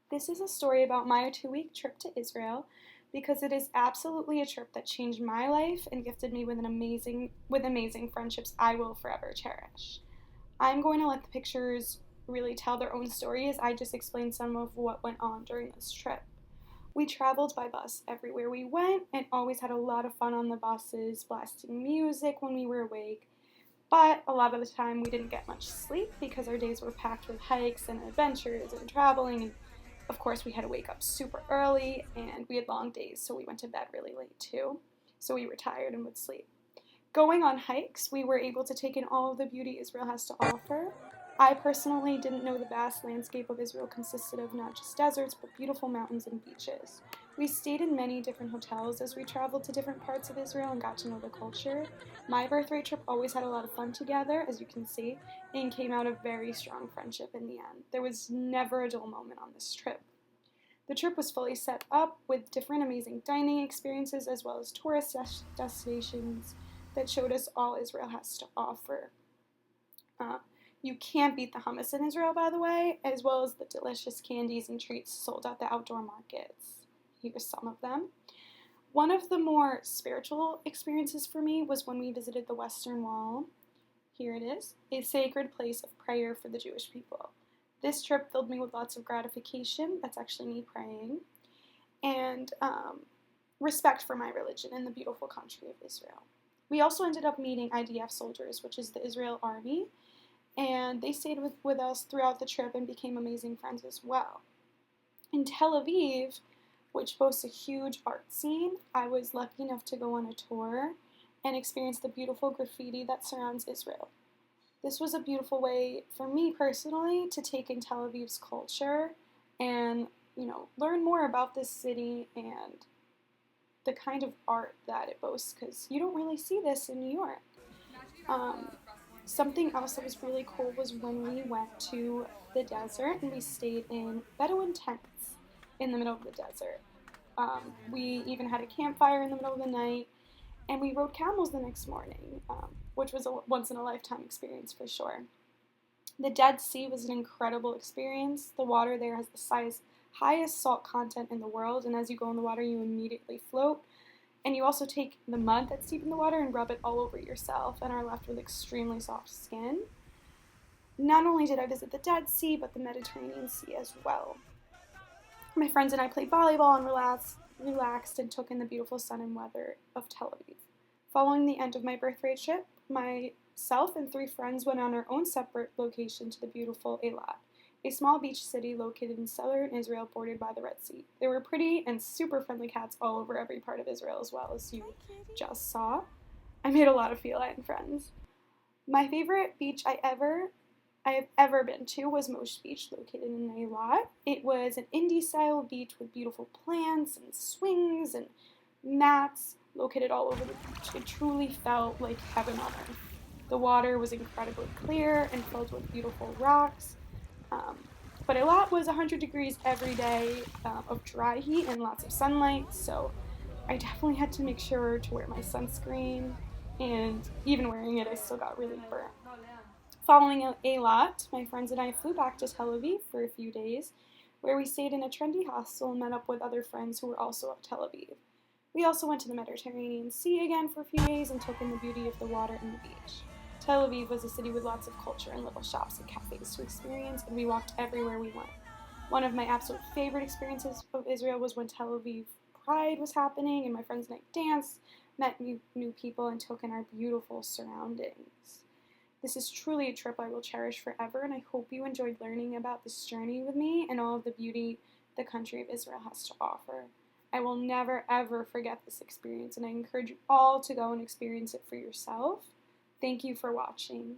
This is a story about my 2 week trip to Israel because it is absolutely a trip that changed my life and gifted me with amazing friendships I will forever cherish. I'm going to let the pictures really tell their own story as I just explain some of what went on during this trip. We traveled by bus everywhere we went and always had a lot of fun on the buses, blasting music when we were awake. But a lot of the time we didn't get much sleep because our days were packed with hikes and adventures and traveling, and of course we had to wake up super early and we had long days, so we went to bed really late too. So we were tired and would sleep. Going on hikes, we were able to take in all of the beauty Israel has to offer. I personally didn't know the vast landscape of Israel consisted of not just deserts, but beautiful mountains and beaches. We stayed in many different hotels as we traveled to different parts of Israel and got to know the culture. My birthday trip always had a lot of fun together, as you can see, and came out a very strong friendship in the end. There was never a dull moment on this trip. The trip was fully set up with different amazing dining experiences as well as tourist destinations that showed us all Israel has to offer. Uh, you can't beat the hummus in Israel, by the way, as well as the delicious candies and treats sold at the outdoor markets. Here's some of them. One of the more spiritual experiences for me was when we visited the Western Wall. Here it is, a sacred place of prayer for the Jewish people. This trip filled me with lots of gratification, that's actually me praying, and respect for my religion and the beautiful country of Israel. We also ended up meeting IDF soldiers, which is the Israel Army, and they stayed with us throughout the trip and became amazing friends as well. In Tel Aviv, which boasts a huge art scene, I was lucky enough to go on a tour and experience the beautiful graffiti that surrounds Israel. This was a beautiful way for me personally to take in Tel Aviv's culture and, learn more about this city and the kind of art that it boasts, because you don't really see this in New York. Um, Something else that was really cool was when we went to the desert and we stayed in Bedouin tents in the middle of the desert. We even had a campfire in the middle of the night, and we rode camels the next morning, which was a once in a lifetime experience for sure. The Dead Sea was an incredible experience. The water there has the highest salt content in the world, and as you go in the water, you immediately float. And you also take the mud that's deep in the water and rub it all over yourself and are left with extremely soft skin. Not only did I visit the Dead Sea, but the Mediterranean Sea as well. My friends and I played volleyball and relaxed and took in the beautiful sun and weather of Tel Aviv. Following the end of my birthday trip, myself and 3 friends went on our own separate location to the beautiful Eilat, a small beach city located in southern Israel bordered by the Red Sea. There were pretty and super friendly cats all over every part of Israel, as well as you just saw. I made a lot of feline friends. My favorite beach I have ever been to was Mosh Beach, located in Eilat. It was an indie-style beach with beautiful plants and swings and mats located all over the beach. It truly felt like heaven on earth. The water was incredibly clear and filled with beautiful rocks. Um, but Eilat was 100 degrees every day of dry heat and lots of sunlight, so I definitely had to make sure to wear my sunscreen, and even wearing it, I still got really burnt. Following Eilat, my friends and I flew back to Tel Aviv for a few days, where we stayed in a trendy hostel and met up with other friends who were also at Tel Aviv. We also went to the Mediterranean Sea again for a few days and took in the beauty of the water and the beach. Tel Aviv was a city with lots of culture and little shops and cafes to experience, and we walked everywhere we went. One of my absolute favorite experiences of Israel was when Tel Aviv Pride was happening, and my friends and I danced, met new people, and took in our beautiful surroundings. This is truly a trip I will cherish forever, and I hope you enjoyed learning about this journey with me and all of the beauty the country of Israel has to offer. I will never ever forget this experience, and I encourage you all to go and experience it for yourself. Thank you for watching.